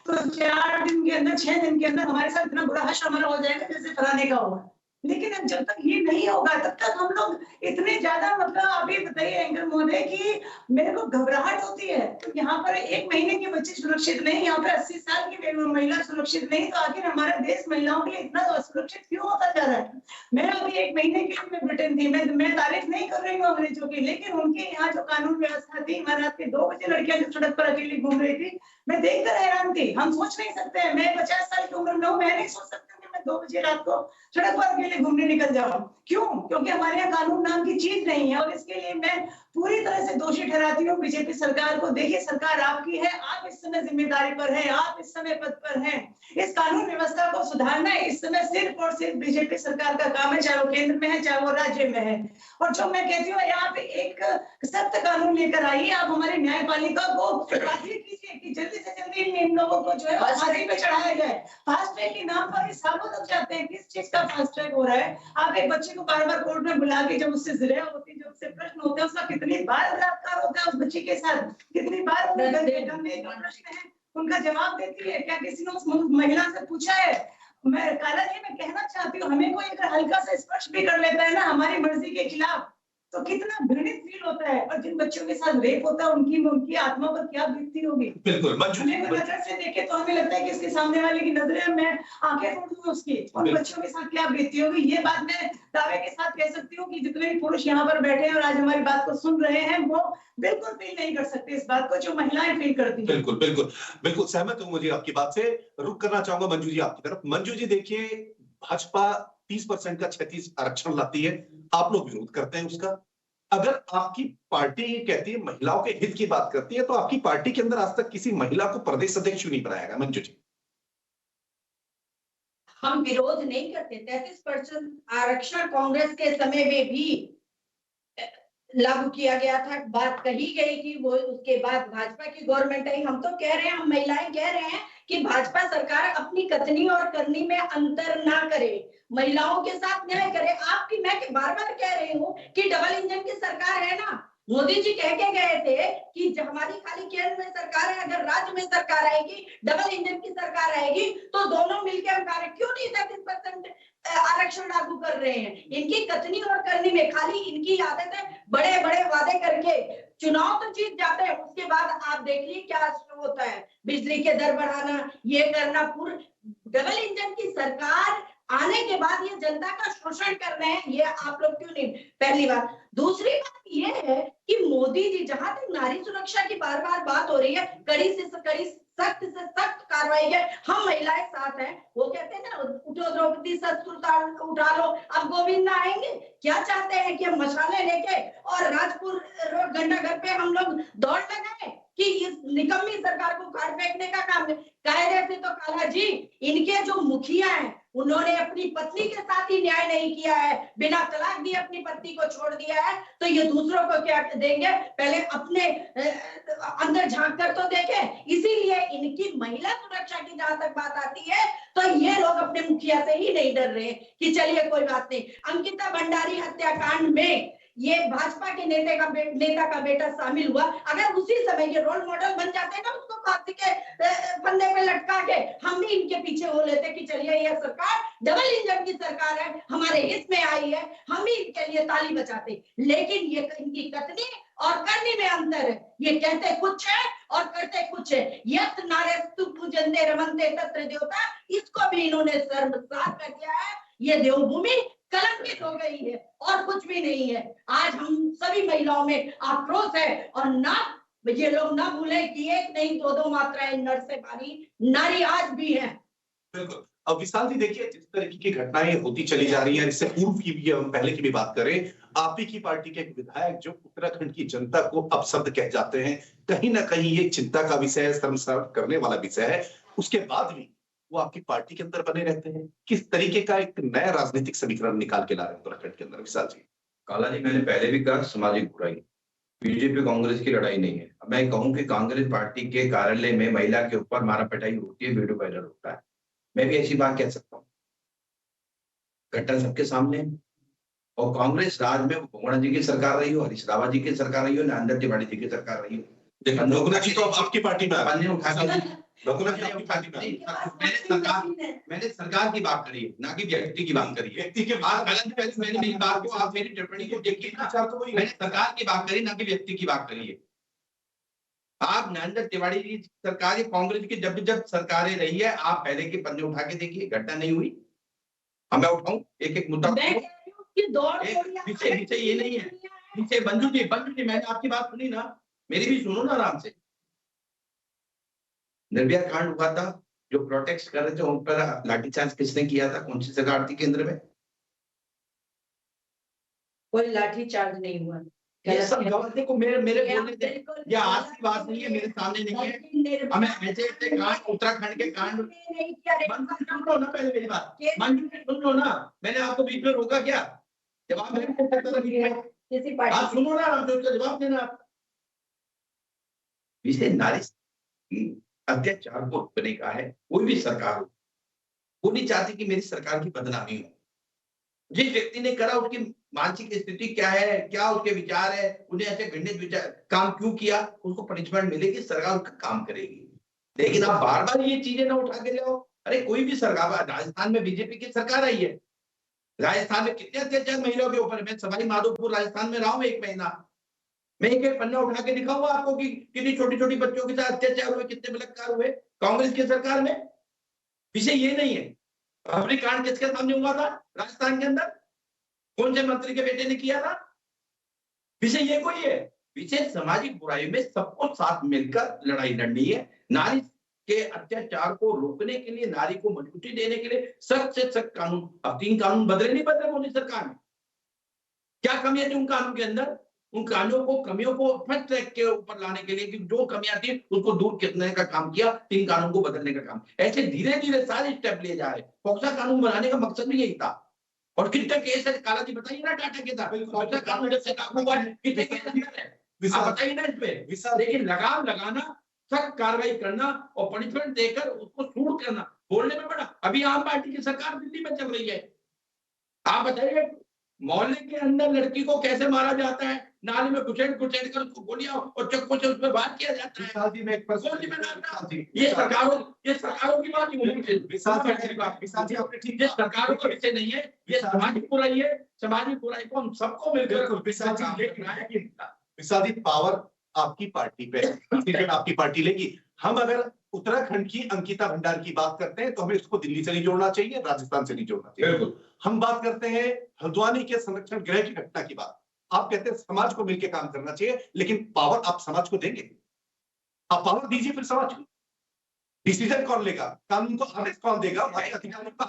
E: तो 4 दिन के अंदर, 6 दिन के अंदर हमारे साथ इतना बुरा हश्र हमारा हो जाएगा जैसे फलाने का हुआ। लेकिन अब जब तक ये नहीं होगा तब तक हम लोग इतने ज्यादा, मतलब आप ये बताइए एंकर महोदय कि मेरे को घबराहट होती है। तो यहाँ पर 1 महीने की बच्ची सुरक्षित नहीं, यहाँ पर 80 साल की महिला सुरक्षित नहीं, तो आखिर हमारा देश महिलाओं के लिए इतना असुरक्षित क्यों होता जा रहा है? मैं अभी 1 महीने के लिए ब्रिटेन थी, मैं तारीफ नहीं कर रही हूँ अंग्रेजों की, लेकिन उनके यहाँ जो कानून व्यवस्था थी, रात के 2 बजे लड़कियां जो सड़क पर अकेली घूम रही थी, मैं देखकर हैरान थी। हम सोच नहीं सकते, मैं 50 साल की उम्र में हूँ, मैं नहीं सोच सकती कि मैं 2 बजे रात को सड़क पर अकेले घूमने निकल जाऊं। क्यों? क्योंकि हमारे यहाँ कानून नाम की चीज नहीं है। और इसके लिए मैं पूरी तरह से दोषी ठहराती हूँ बीजेपी सरकार को। देखिए, सरकार आपकी है, आप इस समय जिम्मेदारी पर है, आप इस समय पद पर हैं। इस कानून व्यवस्था को सुधारना इस समय सिर्फ और सिर्फ बीजेपी सरकार का काम है, चाहे वो केंद्र में है चाहे वो राज्य में है। और जो मैं कहती हूँ, यहाँ पे एक सख्त कानून लेकर आइए, आप हमारे न्यायपालिका को बाधित कीजिए कि जल्दी से जल्दी इन लोगों को जो है फांसी पे चढ़ाया जाए। फास्ट ट्रैक के नाम पर सालों तक जाते हैं, किस चीज का फास्ट ट्रैक हो रहा है? आप एक बच्चे को बार बार कोर्ट में बुला के जब उससे जिरह होती है, जब उससे प्रश्न होते हैं, उसका कितनी बार बलात्कार होता है उस बच्ची के साथ, कितनी बार प्रश्न है उनका जवाब देती है? क्या किसी ने उस महिला से पूछा है? मैं काला जी, मैं कहना चाहती हूँ, हमें कोई अगर हल्का सा स्पर्श भी कर लेता है ना हमारी मर्जी के खिलाफ, तो कितना घृणित फील होता है, और जिन बच्चों के साथ रेप होता है उनकी आत्मा पर क्या बीतती होगी।
A: बिल्कुल मंजू जी,
E: हमें नजर से देखे तो हमें लगता है कि इसके सामने वाले की नजरें मैं आंखें फोड़ दूंगी उसकी, और बच्चों के साथ क्या बीतती होगी। ये बात मैं दावे के साथ कह सकती हूँ कि जितने भी पुरुष यहाँ पर बैठे हैं और आज हमारी बात को सुन रहे हैं, वो बिल्कुल फील नहीं कर सकते इस बात को जो महिलाएं फील करती हैं।
A: बिल्कुल बिल्कुल बिल्कुल सहमत हूं मुझे आपकी बात से। रुक करना चाहूंगा मंजू जी आपकी तरफ। मंजू जी देखिए, भाजपा 30% का 36 आरक्षण लाती है, आप लोग विरोध करते हैं उसका। अगर आपकी पार्टी कहती है महिलाओं के हित की बात करती है, तो आपकी पार्टी के अंदर आज तक किसी महिला को प्रदेश अध्यक्ष क्यों नहीं बनाया गया मंजू जी?
D: हम विरोध नहीं करते। 33% आरक्षण कांग्रेस के समय में भी लागू किया गया था, बात कही गई थी, वो उसके बाद भाजपा की गवर्नमेंट आई। हम तो कह रहे हैं, हम महिलाएं कह रहे हैं कि भाजपा सरकार अपनी कथनी और करनी में अंतर ना करे, महिलाओं के साथ न्याय करे। आपकी मैं बार बार कह रही हूँ कि डबल इंजन की सरकार है ना। मोदी जी कह के गए थे कि हमारी खाली केंद्र में सरकार है, अगर राज्य में सरकार आएगी, डबल इंजन की सरकार आएगी, तो दोनों मिलकर हम कार्य क्यों नहीं 33% आरक्षण लागू कर रहे हैं। इनकी कथनी और करनी में खाली इनकी आदत है, बड़े बड़े वादे करके चुनाव तो जीत जाते हैं, उसके बाद आप देखिए क्या होता है, बिजली के दर बढ़ाना, ये करना। पूर्ण डबल इंजन की सरकार आने के बाद ये जनता का शोषण कर रहे हैं, ये आप लोग क्यों नहीं। पहली बात। दूसरी बात ये है कि मोदी जी, जहां तक नारी सुरक्षा की बार बार बात हो रही है, कड़ी से कड़ी, सख्त से सख्त कार्रवाई है, हम महिलाएं साथ हैं। वो कहते हैं ना, उठो द्रौपदी शस्त्र उठा लो, अब गोविंद आएंगे। क्या चाहते हैं कि हम मसाले लेके और राजपुर रोड घंटा घर पे हम लोग दौड़ लगाए कि इस निकम्मी सरकार को काट फेंकने का काम है। कायदे से तो काला जी, इनके जो मुखिया हैं उन्होंने अपनी पत्नी के साथ ही न्याय नहीं किया है, बिना तलाक दिए अपनी पत्नी को छोड़ दिया है, तो ये दूसरों को क्या देंगे। पहले अपने अंदर झांक कर तो देखें। इसीलिए इनकी महिला सुरक्षा की जहां तक बात आती है, तो ये लोग अपने मुखिया से ही नहीं डर रहे कि चलिए कोई बात नहीं। अंकिता भंडारी हत्याकांड में ये भाजपा के नेता का बेटा शामिल हुआ, अगर उसी समय ये रोल मॉडल बन जाते ना, उसको फांसी के फंदे पे लटका के, हम भी इनके पीछे हो लेते कि चलिए ये सरकार डबल इंजन की सरकार है, हमारे हित में आई है, हम भी इनके लिए ताली बजाते। लेकिन ये इनकी कथनी और करनी में अंतर है, ये कहते कुछ है और करते कुछ है। यत् नारेस्तु पूजन्ते रमन्ते तत्र देवता, इसको भी इन्होंने शर्मसार कर दिया है। ये देवभूमि कलंकित हो गई है और कुछ भी नहीं है। आज हम सभी महिलाओं में आक्रोश है, और ना ये लोग ना भूले कि एक नहीं दो मात्राएं नर से भारी नारी आज भी है।
A: बिल्कुल। अब विशाल जी देखिए, जिस तरीके की घटनाएं होती चली जा रही हैं, इससे पूर्व की भी हम पहले की भी बात करें, आप ही की पार्टी के एक विधायक जो उत्तराखंड की जनता को अपशब्द कह जाते हैं, कहीं ना कहीं ये चिंता का विषय है, शर्मसार करने वाला विषय है। उसके बाद भी वो आपकी पार्टी के अंदर बने रहते हैं। किस तरीके का एक नया राजनीतिक समीकरण निकाल के ला रहे हैं उत्तराखंड के अंदर विशाल जी?
C: काला जी, मैंने पहले भी कहा, सामाजिक बुराई, बीजेपी कांग्रेस की लड़ाई नहीं है। मैं कहूं कि कांग्रेस पार्टी के कार्यालय में महिला के ऊपर मारा पिटाई होती है, वीडियो वायरल होता है, मैं भी ऐसी बात कह सकता हूँ। घटना सबके सामने है। और कांग्रेस राज में भगवान जी की सरकार रही हो, हरीश रावत जी की सरकार रही हो, नरेंद्र तिवारी जी की सरकार रही हो,
A: रघुनाथ जी तो अब आपकी पार्टी में
C: मैंने सरकार की बात करी है, ना कि व्यक्ति की बात करी है। व्यक्ति के बाद मैंने मेरी बात को, आप मेरी टिप्पणी को देखिए ना, मैंने सरकार की बात करी, ना कि व्यक्ति की बात करी है। आप नरेंद्र तिवारी जी सरकार, कांग्रेस की जब जब सरकारें रही है, आप पहले के पन्ने उठा के देखिए, घटना नहीं हुई। अब मैं उठाऊं एक एक मुद्दा, पीछे ये नहीं है, पीछे मंजू जी, मैंने आपकी बात सुनी ना, मेरी भी सुनो ना आराम से। निर्भया कांड हुआ था, जो प्रोटेक्ट कर रहे थे उन पर लाठीचार्ज किसने किया था? कौन सी सरकार थी केंद्र में?
D: कोई लाठीचार्ज नहीं हुआ।
C: ये सब गवर्नर को मेरे बोलने दे, ये आज की बात नहीं है, मेरे सामने नहीं है। हमें ऐसे कांड, उत्तराखंड के कांड, सुन लो ना पहले मेरी बात, मंजू जी सुन लो ना, मैंने आपको बीच में रोका क्या? जवाब आप सुनो ना, आप जवाब देना। इसलिए नारी अत्याचार को रोकने का है, कोई भी सरकार हो, वो नहीं चाहती कि मेरी सरकार की बदनामी हो। जिस व्यक्ति ने करा उसकी मानसिक स्थिति क्या है, क्या उसके विचार है, उन्हें ऐसे घृणित विचार काम क्यों किया, उसको पनिशमेंट मिलेगी, सरकार उसका काम करेगी। लेकिन आप बार बार ये चीजें ना उठा के जाओ। अरे कोई भी सरकार, राजस्थान में बीजेपी की सरकार आई है, राजस्थान में कितने अत्याचार महिलाओं के ऊपर है। मैं सवाई माधोपुर राजस्थान में रहा हूँ 1 महीना, मैं एक पन्ना उठा के दिखाऊंगा आपको कि कितनी छोटी छोटी बच्चों के साथ अत्याचार हुए, कितने बलात्कार हुए कांग्रेस की सरकार में। विषय ये नहीं है। अभी कांड किसके सामने हुआ था राजस्थान के अंदर, कौन से मंत्री के बेटे ने किया था? विषय ये कोई है। विषय सामाजिक बुराई में सबको साथ मिलकर लड़ाई लड़नी है। नारी के अत्याचार को रोकने के लिए, नारी को मजबूती देने के लिए सख्त से सख्त कानून, अब 3 कानून बदले नहीं बदले मोदी सरकार ने। क्या कमियां थी उन कानून के अंदर? उन कमियों को फर्स्ट ट्रैक के ऊपर लाने के लिए कि जो कमियां थी उसको दूर करने का काम किया, 3 कानून को बदलने का काम। ऐसे धीरे धीरे सारे स्टेप लिए जा रहे। पॉक्सो कानून बनाने का मकसद भी यही था। और कितने केस है काला जी बताइए ना, टाटा के था पॉक्सो कानून जब से लागू हुआ है कितने केस अंदर है बताइए ना इस पे। लेकिन लगाम लगाना, सख्त कार्रवाई करना और पनिशमेंट देकर उसको सूट करना, बोलने में बड़ा। अभी आम पार्टी की सरकार दिल्ली में चल रही है। आप बताइए मोहल्ले के अंदर लड़की को कैसे मारा जाता है, नाली में घुसेड़ कर उसको गोलियां और चक्कू से उसमें वार किया जाता है। ये सरकारों की बात नहीं है, ये सरकारों का विषय नहीं है, ये सामाजिक बुराई है। सामाजिक बुराई को हम सबको मिलकर
A: विशाल जी पावर आपकी पार्टी पे आपकी पार्टी लेगी। हम अगर उत्तराखंड की अंकिता भंडार की बात करते हैं तो हमें उसको दिल्ली से नहीं जोड़ना चाहिए, राजस्थान से नहीं जोड़ना चाहिए। बिल्कुल। हम बात करते हैं हल्द्वानी के संरक्षण गृह की घटना की बात, आप कहते हैं समाज को मिलकर काम करना चाहिए, लेकिन पावर आप समाज को देंगे? आप पावर दीजिए फिर समाज को, डिसीजन कौन लेगा, कानून को आदेश कौन देगा? भाई अधिकारियों का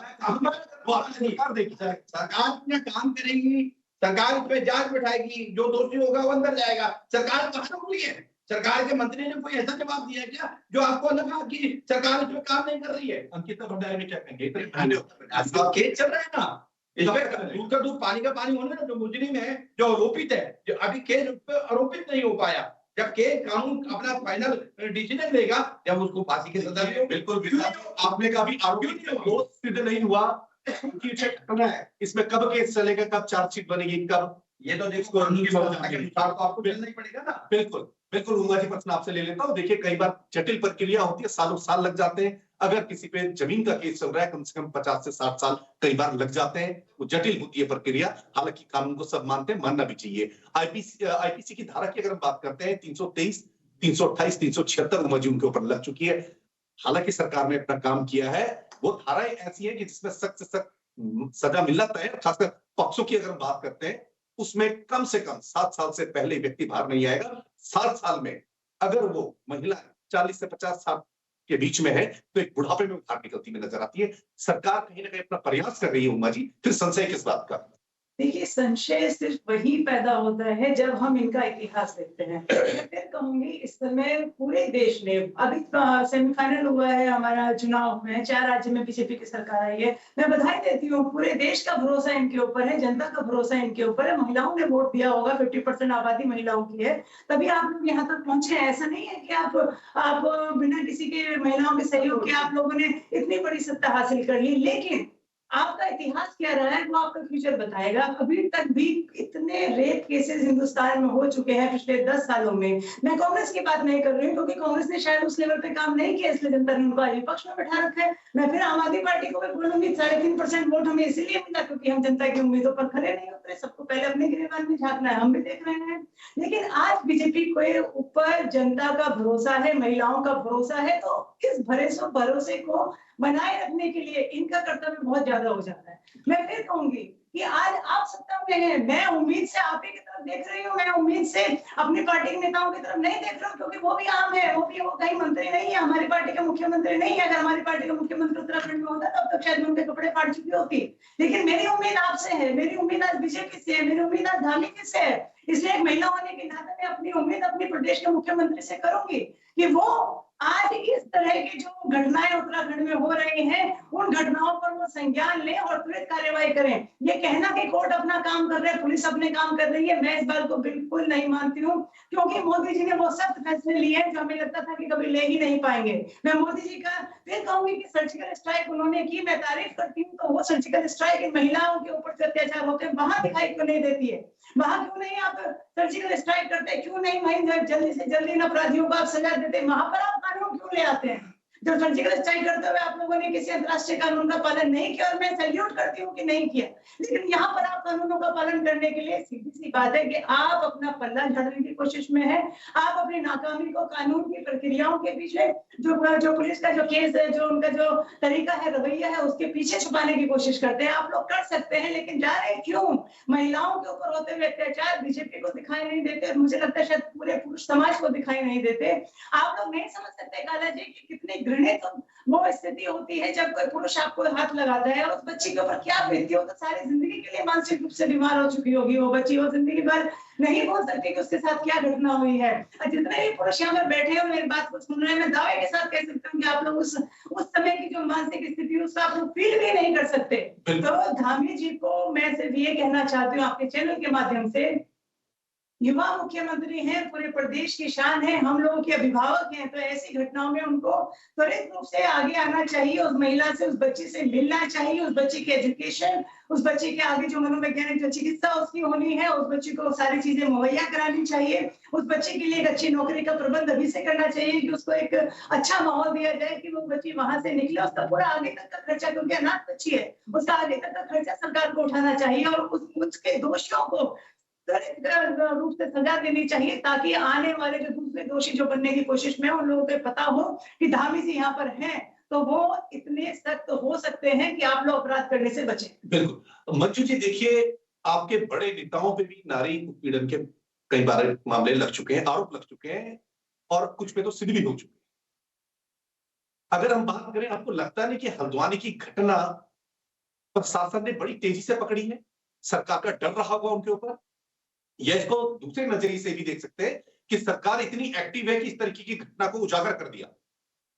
A: सरकार देगी,
C: सरकार अपना काम करेगी, सरकार उस पर जांच बैठाएगी, जो दोषी होगा वो अंदर जाएगा। सरकार कहां रुक रही है? सरकार के मंत्री ने कोई ऐसा जवाब दिया है क्या जो आपको लगा कि सरकार इसमें काम नहीं कर रही है?
A: अंकिता भंडारी में क्या कहेंगे?
C: केस चल रहा है ना, इसमें दूध का दूध पानी का पानी होने ना। जो मुजरिम है, जो आरोपित है, जो अभी केस उस पर आरोपित नहीं हो पाया, जब केस कानून अपना फाइनल डिसीजन लेगा जब उसको फांसी की सजा देगा।
A: बिल्कुल आपने कभी आरोपित सिद्ध नहीं हुआ, इसमें कब केस चलेगा, कब चार्जशीट बनेगी, कब, ये तो देखो आपको मिलना ही पड़ेगा ना। बिल्कुल उमा जी प्रश्न आपसे ले लेता हूँ। देखिए कई बार जटिल प्रक्रिया होती है, सालों साल लग जाते हैं। अगर किसी पे जमीन का केस चल रहा है कम से कम 50 से 60 साल कई बार लग जाते हैं, वो जटिल होती है प्रक्रिया। हालांकि कानून को सब मानते हैं, मानना भी चाहिए। आईपीसी की धारा की अगर हम बात करते हैं 323, 328, 376 उमा जी उनके ऊपर लग चुकी है। हालांकि सरकार ने अपना काम किया है। वो धाराएं ऐसी है कि जिसमें सख्त से सख्त सजा मिलना तय है। खासकर पॉक्सो की अगर हम बात करते हैं उसमें कम से कम 7 साल से पहले व्यक्ति बाहर नहीं आएगा। 7 साल में अगर वो महिला 40 से 50 साल के बीच में है तो एक बुढ़ापे में उधार निकलती में नजर आती है। सरकार कहीं ना कहीं अपना प्रयास कर रही है उमा जी, फिर संशय किस बात का?
E: देखिए संशय सिर्फ वही पैदा होता है जब हम इनका इतिहास देखते हैं। मैं फिर कहूंगी इस समय पूरे देश में अभी सेमीफाइनल हुआ है, हमारा चुनाव में 4 राज्य में बीजेपी की सरकार आई है। मैं बधाई देती हूँ, पूरे देश का भरोसा इनके ऊपर है, जनता का भरोसा इनके ऊपर है। महिलाओं ने वोट दिया होगा, 50% आबादी महिलाओं की है, तभी आप लोग यहाँ तक पहुंचे हैं। ऐसा नहीं है कि आप बिना किसी के महिलाओं के सहयोग के आप लोगों ने इतनी बड़ी सत्ता हासिल कर ली। लेकिन आपका इतिहास क्या रहा है वो आपका फ्यूचर बताएगा। अभी तक भी इतने रेप केसेस हिंदुस्तान में हो चुके हैं पिछले 10 सालों में। मैं कांग्रेस की बात नहीं कर रही हूँ क्योंकि कांग्रेस ने शायद उस लेवल पे काम नहीं किया, इसलिए जनता ने उनको विपक्ष में बैठा रखा है। मैं फिर आम आदमी पार्टी को भी बोलूंगी 3.5% वोट हमें इसीलिए मिला क्योंकि हम जनता की उम्मीदों पर खड़े नहीं उतरे। सबको पहले अपने गिरेबान में झांकना है, हम भी देख रहे हैं। लेकिन आज बीजेपी के ऊपर जनता का भरोसा है, महिलाओं का भरोसा है, तो इस भरोसे को बनाए रखने के लिए इनका कर्तव्य बहुत ज्यादा हो जाता है। मैं फिर कहूंगी कि आज आप सत्ता में हैं, मैं उम्मीद से आप ही की तरफ देख रही हूँ, मैं उम्मीद से अपनी पार्टी के नेताओं की तरफ नहीं देख रहा हूँ क्योंकि वो भी आम है, वो कहीं मंत्री नहीं है, हमारी पार्टी का मुख्यमंत्री नहीं है। अगर हमारी पार्टी का मुख्यमंत्री उत्तराखंड में होता तब तक शायद मैं उनके कपड़े फाड़ चुकी होती। लेकिन मेरी उम्मीद आपसे है, मेरी उम्मीद आज बीजेपी से है, मेरी उम्मीद आज धामी से है। इसलिए एक महिला होने के नाते मैं अपनी उम्मीद अपने प्रदेश के मुख्यमंत्री से करूंगी कि वो आज इस तरह की जो घटनाएं उत्तराखंड में हो रही हैं उन घटनाओं पर वो संज्ञान लें और त्वरित कार्रवाई करें। ये कहना कि कोर्ट अपना काम कर रहे हैं, पुलिस अपने काम कर रही है, मैं इस बात को बिल्कुल नहीं मानती हूँ क्योंकि मोदी जी ने वो सख्त फैसले लिए हैं जो हमें लगता था कि कभी ले ही नहीं पाएंगे। मैं मोदी जी का फिर कहूंगी कि सर्जिकल स्ट्राइक उन्होंने की, मैं तारीफ करती हूँ, तो वो सर्जिकल स्ट्राइक इन महिलाओं के ऊपर जो अत्याचार होते हैं वहां दिखाई क्यों नहीं देती है? वहां क्यों नहीं आप सर्जिकल स्ट्राइक करते? क्यों नहीं वहीं जल्दी से जल्दी इन अपराधियों को आप सजा देते? वहां पर आप कानून क्यों ले आते हैं? जो सर्जिकल स्ट्राइक करते हुए आप लोगों ने किसी अंतर्राष्ट्रीय कानून का पालन नहीं किया, और मैं सैल्यूट करती हूँ कि नहीं किया, लेकिन यहाँ पर आप कानूनों का पालन करने के लिए सीधी सी बात है कि आप अपना पल्ला झाड़ने की कोशिश में है। आप अपनी नाकामी को कानून की प्रक्रियाओं के पीछे, जो पुलिस का जो केस है, जो उनका जो तरीका है, रवैया है, उसके पीछे छुपाने की कोशिश करते हैं। आप लोग कर सकते हैं, लेकिन जा रहे क्यों? महिलाओं के ऊपर होते हुए अत्याचार बीजेपी को दिखाई नहीं देते, और मुझे लगता है शायद पूरे पुरुष समाज को दिखाई नहीं देते। आप लोग नहीं समझ सकते काला जी कि कितनी घृणित वो स्थिति होती है जब कोई पुरुष आपको हाथ लगाता है, और उस बच्ची के ऊपर क्या बीतती हो, तो सारी जिंदगी के लिए मानसिक रूप से बीमार हो चुकी होगी वो बच्ची, वो जिंदगी भर नहीं बोल सकती कि उसके साथ क्या घटना हुई है। और जितने भी पुरुष यहाँ पर बैठे हो मेरी बात को सुन रहे हैं, मैं दावे के साथ कह सकती हूँ कि आप लोग उस समय की जो मानसिक स्थिति उसका आप लोग फील भी नहीं कर सकते। तो धामी जी को मैं सिर्फ ये कहना चाहती हूँ आपके चैनल के माध्यम से, युवा मुख्यमंत्री हैं, पूरे प्रदेश की शान है, हम लोगों के अभिभावक हैं, तो ऐसी घटनाओं में उनको त्वरित रूप से आगे आना चाहिए, उस महिला से, उस बच्ची से मिलना चाहिए, उस बच्ची के एजुकेशन, उस बच्ची के आगे जो मनोवैज्ञानिक जो चिकित्सा उसकी होनी है, उस बच्ची को सारी चीजें मुहैया करानी चाहिए, उस बच्ची के लिए एक अच्छी नौकरी का प्रबंध अभी से करना चाहिए, कि उसको एक अच्छा माहौल दिया जाए कि वो बच्ची वहां से निकले, उसका पूरा आगे तक का खर्चा, क्योंकि अनाथ बच्ची है, उसका आगे तक का खर्चा सरकार को उठाना चाहिए, और उसके दोषियों को रूप से सजा देनी चाहिए, ताकि आने वाले जो दूसरे दोषी जो बनने की कोशिश में उन लोगों को पता हो कि धामी जी यहाँ पर हैं, तो वो इतने सख्त हो सकते हैं कि आप लोग अपराध करने से बचें।
A: बिल्कुल मंजू जी, देखिए आपके बड़े नेताओं पे भी नारी उत्पीड़न के कई बार मामले लग चुके हैं, आरोप लग चुके हैं, और कुछ पे तो सिद्ध भी हो चुके हैं। अगर हम बात करें, आपको लगता नहीं कि हल्द्वानी की घटना प्रशासन ने बड़ी तेजी से पकड़ी है? सरकार का डर रहा होगा उनके ऊपर, या इसको दूसरे नजरिए से भी देख सकते हैं कि सरकार इतनी एक्टिव है कि इस तरीके की घटना को उजागर कर दिया।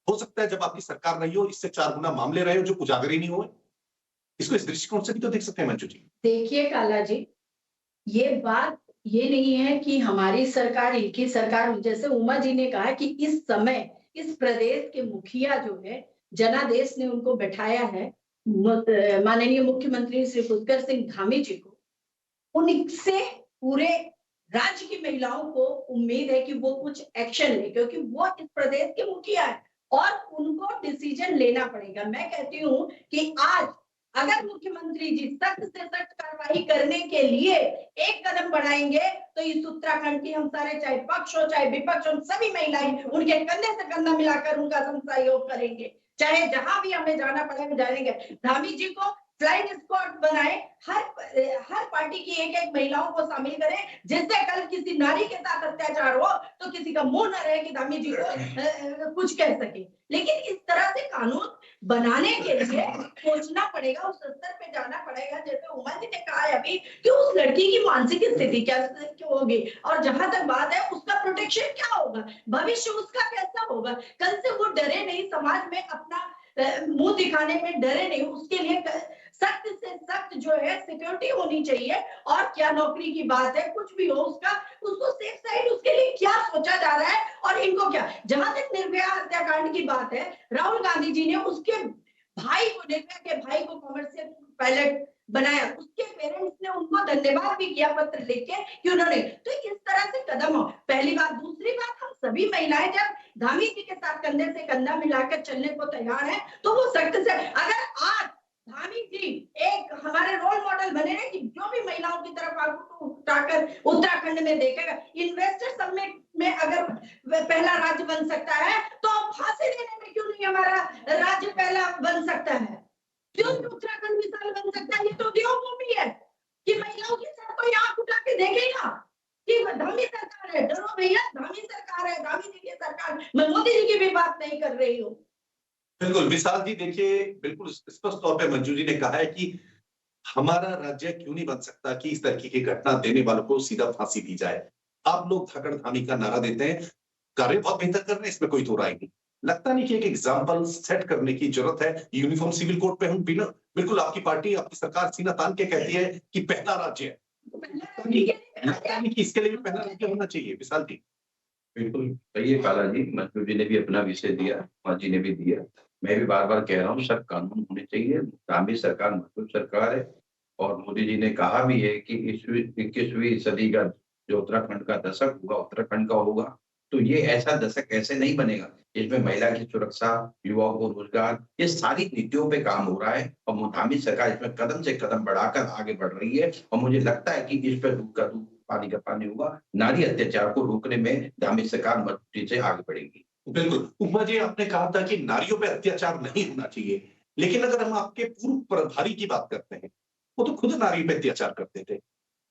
A: हो सकता है जब आपकी सरकार रही हो, इससे 4 गुना मामले रहे हो जो उजागर ही नहीं हुए। इसको इस दृष्टिकोण से भी तो देख सकते हैं मंजू जी।
D: देखिए काला जी, ये बात ये नहीं है कि हमारी सरकार, इनकी सरकार, जैसे उमा जी ने कहा कि इस समय इस प्रदेश के मुखिया जो है, जनादेश ने उनको बैठाया है, माननीय मुख्यमंत्री श्री पुष्कर सिंह धामी जी को, उनसे पूरे राज्य की महिलाओं को उम्मीद है कि वो कुछ एक्शन ले, क्योंकि वो इस प्रदेश के मुखिया है और उनको डिसीजन लेना पड़ेगा। मैं कहती हूँ कि आज अगर मुख्यमंत्री जी सख्त से सख्त कार्रवाई करने के लिए एक कदम बढ़ाएंगे, तो इस उत्तराखंड की हम सारे, चाहे पक्ष हो चाहे विपक्ष हो, सभी महिलाएं उनके कंधे से कंधा मिलाकर उनका सहयोग करेंगे, चाहे जहां भी हमें जाना पड़े हम जाएंगे। धामी जी को फ्लाइंग स्क्वाड बनाए, हर पार्टी की एक महिलाओं को शामिल करें, जिससे कल किसी नारी के साथ अत्याचार हो तो किसी का मुंह न रहे कि धामी जी को कुछ कह सके। लेकिन इस तरह से कानून बनाने के लिए सोचना पड़ेगा, उस स्तर पे जाना पड़ेगा, जैसे उमा जी ने कहा अभी कि उस लड़की की मानसिक स्थिति क्या होगी, और जहां तक बात है उसका प्रोटेक्शन क्या होगा, भविष्य उसका कैसा होगा, कल से वो डरे नहीं, समाज में अपना मुंह दिखाने में डरे नहीं, उसके लिए सख्त से सख्त जो है सिक्योरिटी होनी चाहिए। और क्या नौकरी की बात है, कुछ भी हो उसको सेफ साइड, उसके लिए क्या सोचा जा रहा है, और इनको क्या, जहां तक निर्भया हत्याकांड की बात है, राहुल गांधी जी ने उसके भाई को, निर्भया के भाई को कॉमर्शियल पायलट बनाया, उसके पेरेंट्स ने उनको धन्यवाद भी किया पत्र लिख के कि उन्होंने, तो इस तरह से कदम हो। पहली बात। दूसरी बात, हम सभी महिलाएं जब धामी जी के साथ कंधे से कंधा मिलाकर चलने को तैयार है, तो वो सख्त से, अगर आज धामी जी एक हमारे रोल मॉडल बने हैं कि जो भी महिलाओं की तरफ आंखों उठाकर उत्तराखंड में देखेगा, इन्वेस्टर समिट में अगर पहला राज्य बन सकता है, तो फांसी देने में क्यों नहीं हमारा राज्य पहला बन सकता है, क्यों उत्तराखंड मिसाल बन सकता है। ये तो देवभूमि है कि महिलाओं की तरफ कोई आंख उठा के देखेगा कि धामी सरकार है, डरो भैया, धामी सरकार है, धामी जी की सरकार। मैं मोदी जी की भी बात नहीं कर रही हूँ।
A: बिल्कुल विशाल जी, देखिए बिल्कुल स्पष्ट तौर पे मंजू जी ने कहा है कि हमारा राज्य क्यों नहीं बन सकता कि इस तरह की घटना देने वालों को सीधा फांसी दी जाए। आप लोग धाकड़ धामी का नारा देते हैं, कार्य बहुत बेहतर कर रहे हैं, इसमें कोई दो राय नहीं। लगता नहीं कि एक एग्जाम्पल सेट करने की जरूरत है। यूनिफॉर्म सिविल कोड पे हम बिना, बिल्कुल आपकी पार्टी, आपकी सरकार सीना तान के कहती है कि पहला राज्य है, लगता नहीं कि इसके लिए भी पहला राज्य होना चाहिए। विशाल जी
C: बिल्कुल सही है काला जी, मंजू जी ने भी अपना विषय दिया, उमा जी ने भी दिया। मैं भी बार बार कह रहा हूँ, सब कानून होने चाहिए। धामी सरकार मजबूत सरकार है, और मोदी जी ने कहा भी है कि 21वीं सदी का जो उत्तराखंड का दशक हुआ, उत्तराखंड का होगा, तो ये ऐसा दशक ऐसे नहीं बनेगा इसमें महिला की सुरक्षा, युवाओं को रोजगार, ये सारी नीतियों पे काम हो रहा है और धामी सरकार इसमें कदम से कदम बढ़ाकर आगे बढ़ रही है और मुझे लगता है कि इस पर दूध का दूध, पानी का पानी होगा। नारी अत्याचार को रोकने में धामी सरकार मजबूती से आगे बढ़ेगी।
A: बिल्कुल। उपमा जी, आपने कहा था कि नारियों पे अत्याचार नहीं होना चाहिए, लेकिन अगर हम आपके पूर्व प्रभारी की बात करते हैं, वो तो खुद नारी पे अत्याचार करते थे।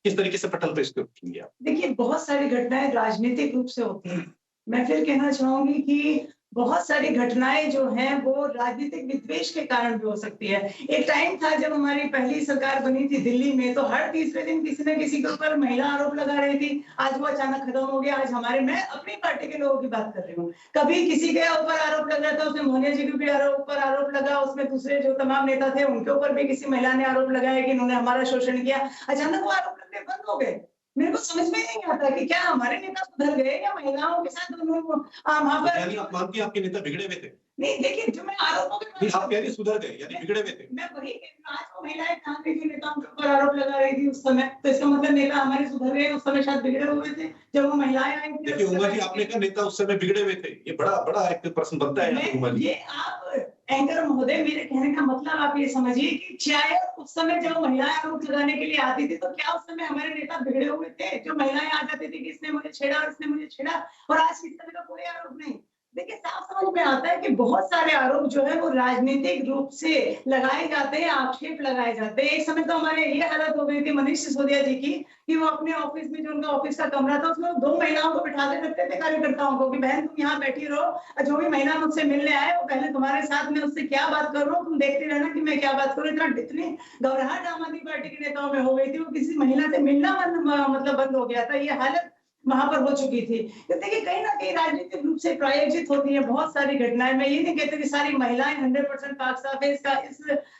A: किस तरीके से पटल पे इसको रखेंगे आप?
E: देखिए, बहुत सारी घटनाएं राजनीतिक रूप से होती हैं। मैं फिर कहना चाहूंगी कि बहुत सारी घटनाएं जो हैं वो राजनीतिक विद्वेष के कारण भी हो सकती है। एक टाइम था जब हमारी पहली सरकार बनी थी दिल्ली में, तो हर तीसरे दिन किसी न किसी के ऊपर महिला आरोप लगा रही थी। आज वो अचानक खत्म हो गया। आज मैं अपनी पार्टी के लोगों की बात कर रही हूँ। कभी किसी के ऊपर आरोप लग रहा था, उसमें मोहनिया जी के भी ऊपर आरोप लगा, उसमें दूसरे जो तमाम नेता थे उनके ऊपर भी किसी महिला ने आरोप लगाया कि इन्होंने हमारा शोषण किया। अचानक वो आरोप लगने बंद हो गए। मेरे को समझ में नहीं आता कि क्या हमारे नेता सुधर गए या महिलाओं के साथ वहां पर।
A: यानी आप मानती हैं आपके नेता बिगड़े हुए थे?
E: नहीं, देखिए, जो मैं आरोपों की
A: नहीं, आप कह रही सुधर गए, यानी बिगड़े हुए थे।
E: मैं वही कह रही हूँ, आज वो महिलाएं कहाँ गई थी नेताओं के ऊपर आरोप लगा रही थी उस समय, तो इसका मतलब नेता हमारे सुधर गए, उस समय शायद बिगड़े हुए थे जब वो महिलाएं आई थी।
A: देखिए उमा जी, आपने कहा नेता उस समय बिगड़े हुए थे, ये बड़ा बड़ा एक प्रश्न बनता है उमा जी।
E: ये आप एंकर महोदय, मेरे कहने का मतलब आप ये समझिए कि चाहे उस समय जब महिलाएं आरोप लगाने के लिए आती थी, तो क्या उस समय हमारे नेता बिगड़े हुए थे? जो महिलाएं आ जाती थी कि इसने मुझे छेड़ा और इसने मुझे छेड़ा, और आज किस तरह का कोई आरोप नहीं। देखिए, साफ समझ में आता है कि बहुत सारे आरोप जो है वो राजनीतिक रूप से लगाए जाते हैं, आक्षेप लगाए जाते हैं। एक समय तो हमारे ये हालत हो गई थी मनीष सिसोदिया जी की कि वो अपने ऑफिस में, जो उनका ऑफिस का कमरा था, उसमें 2 महिलाओं को बिठाते रखते थे कार्यकर्ताओं को कि बहन तुम यहाँ बैठी रहो, जो भी महिला मुझसे मिलने आए वो पहले तुम्हारे साथ में उससे क्या बात कर रहा हूँ, तुम देखते रहना कि मैं क्या बात करूँ। इतनी घबराहट आम आदमी पार्टी के नेताओं में हो गई थी, वो किसी महिला से मिलना बंद हो गया था। ये हालत वहां पर हो चुकी थी। तो देखिए, कहीं ना कहीं राजनीतिक रूप से प्रायोजित होती है बहुत सारी घटनाएं। मैं ये नहीं कहती कि सारी महिलाएं 100% पाक साफ है। इसका इस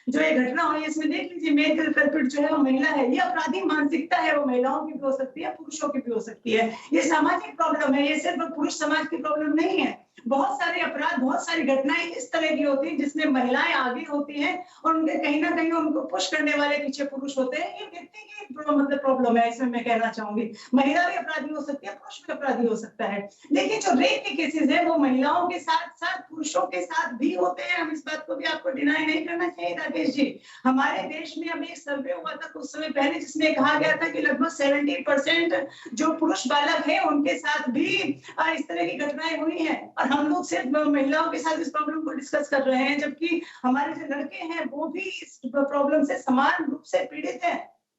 E: जो ये घटना हुई है इसमें देख लीजिए, मेन कल्प्रिट जो है वो महिला है। ये अपराधी मानसिकता है, वो महिलाओं की भी हो सकती है, पुरुषों की भी हो सकती है। ये सामाजिक प्रॉब्लम है, ये सिर्फ पुरुष समाज की प्रॉब्लम नहीं है। बहुत सारे अपराध, बहुत सारी घटनाएं इस तरह की होती है जिसमें महिलाएं आगे होती हैं और उनके कहीं ना कहीं उनको पुश करने वाले पीछे पुरुष होते हैं। ये व्यक्ति की मतलब प्रॉब्लम है, इसमें मैं कहना चाहूंगी। महिला भी अपराधी हो सकती है, पुरुष भी अपराधी हो सकता है। लेकिन जो रेप के केसेस है वो महिलाओं के साथ साथ पुरुषों के साथ भी होते हैं। हम इस बात को भी आपको डिनाई नहीं करना चाहिए राकेश जी। हमारे देश में अभी एक सर्वे हुआ था कुछ समय पहले जिसमें कहा गया था कि लगभग 70% जो पुरुष बालक है उनके साथ भी इस तरह की घटनाएं हुई हैं। और हम लोग सिर्फ महिलाओं के साथ इस प्रॉब्लम को डिस्कस कर रहे हैं, जबकि हमारे जो लड़के हैं वो भी इस प्रॉब्लम से समान रूप से पीड़ित हैं।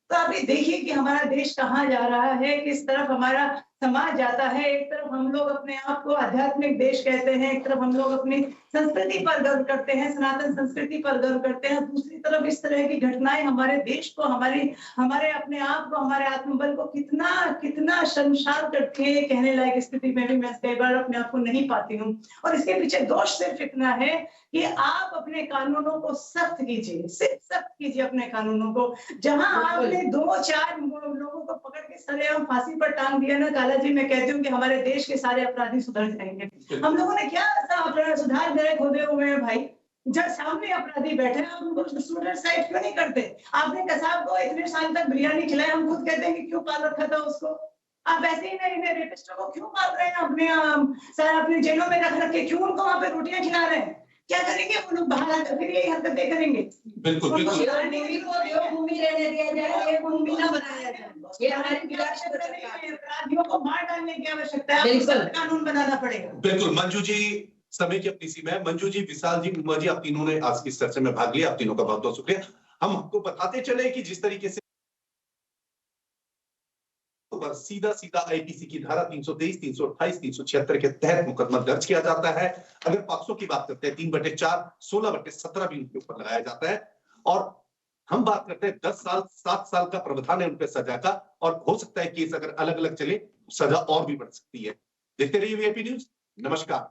E: तो आप ये देखिए कि हमारा देश कहाँ जा रहा है, किस तरफ हमारा समाज जाता है। एक तरफ हम लोग अपने आप को आध्यात्मिक देश कहते हैं, एक तरफ हम लोग अपनी संस्कृति पर गर्व करते हैं, सनातन संस्कृति पर गर्व करते हैं। दूसरी तरफ इस तरह की घटनाएं हमारे देश को, हमारे अपने आप को, हमारे आत्मबल को कितना कितना शर्मसार करती है। कहने लायक स्थिति में भी मैं कई बार अपने आप को नहीं पाती हूँ। और इसके पीछे दोष सिर्फ इतना है कि आप अपने कानूनों को सख्त कीजिए, सिर्फ सख्त कीजिए अपने कानूनों को। जहां आपने 2-4 लोगों को पकड़ के सरेआम फांसी पर टांग दिया ना काला जी, मैं कहती हूँ कि हमारे देश के सारे अपराधी सुधर जाएंगे। हम लोगों ने क्या ऐसा सुधार गए खोदे हुए हैं भाई? जब सामने अपराधी बैठे हैं आप उनको सुसाइड क्यों नहीं करते? आपने कसाब को इतने साल तक बिरयानी खिलाई, हम खुद कहते हैं कि क्यों पाल रखा था उसको। आप ऐसे ही नहीं रेपिस्टों को क्यों पाल रहे हैं अपने जेलों में रख रखे? क्यों उनको वहां पे रोटियां खिला रहे हैं? क्या करेंगे वो लोग? बाहर आकर फिर यही हरकतें करेंगे।
A: बिल्कुल बिल्कुल।
D: देवभूमि रहने दिया जाए, देवभूमि न बनाया जाए। ये हमारी
E: अपराधियों को मार डालने की आवश्यकता है, कानून बनाना पड़ेगा।
A: बिल्कुल। मंजू जी, समय की अपनी सीमा है। मंजू जी, विशाल जी, उमा जी, आप तीनों ने आज की चर्चा में भाग लिया, आप तीनों का बहुत बहुत शुक्रिया। हम आपको बताते चले कि जिस तरीके से सीधा सीधा आईपीसी की धारा 323, 328, 376 के तहत मुकदमा दर्ज किया जाता है। अगर पॉक्सो की बात करते हैं 3/4, 16/17 भी उनके ऊपर लगाया जाता है। और हम बात करते हैं 10 साल 7 साल का प्रावधान है उनपे सजा का, और हो सकता है केस अगर अलग अलग चले सजा और भी बढ़ सकती है। देखते रहिए वीआईपी न्यूज। नमस्कार।